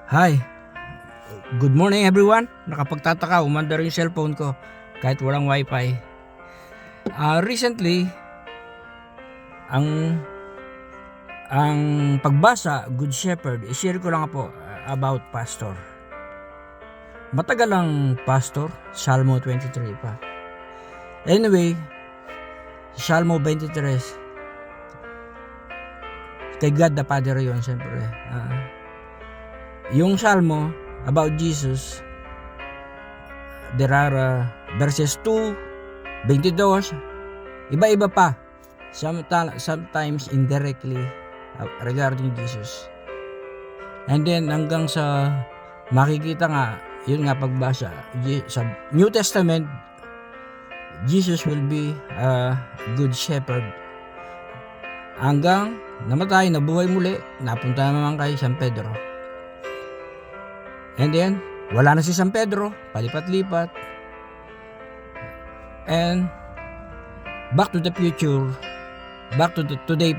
Hi, good morning everyone. Nakapagtataka, umandar yung cellphone ko kahit walang wifi. Recently, ang ang pagbasa, Good Shepherd, i-share ko lang po about pastor. Matagal ang pastor, Salmo 23 pa. Anyway, Salmo 23, kay God the Father yun, siyempre. Yung Salmo about Jesus, there are verses 2, 22, iba-iba pa. Sometimes indirectly regarding Jesus. And then hanggang sa makikita nga, yun nga pagbasa sa New Testament, Jesus will be a good shepherd. Hanggang namatay, nabuhay muli, napunta naman kay San Pedro. And then, wala na si San Pedro, palipat-lipat. And back to the future, back to today,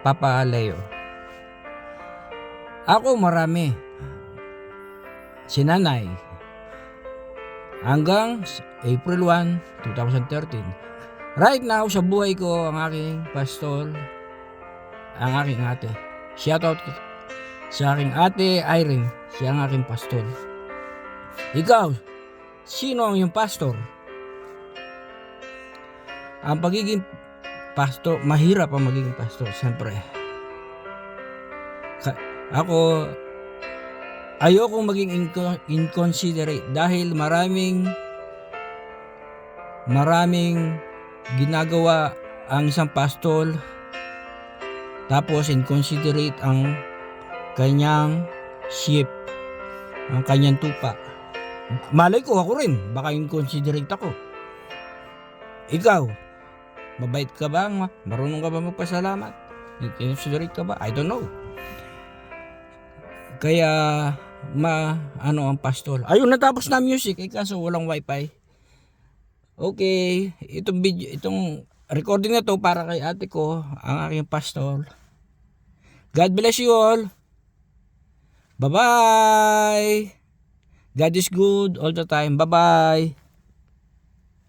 Papa Leo. Ako marami. Si Nanay. Hanggang April 1, 2013. Right now, sa buhay ko, ang aking pastor, ang aking ate. Shout out sa aking ate Irene, siya ang aking pastor. Ikaw, sino ang iyong pastor? Ang pagiging pastor, mahirap ang magiging pastor, siyempre. Ako, ayokong maging inconsiderate dahil maraming ginagawa ang isang pastor, tapos inconsiderate ang kanyang sheep, ang kanyang tupa. Malay ko, ako rin, baka inconsiderate ako. Ikaw, mabait ka ba? Marunong ka ba magpasalamat? Inconsiderate ka ba? I don't know. Kaya ang pastor. Ayun, natapos na music, kaso walang wifi. Okay, itong recording na to para kay ate ko, ang aking pastor. God bless you all. Bye-bye. God is good all the time. Bye-bye.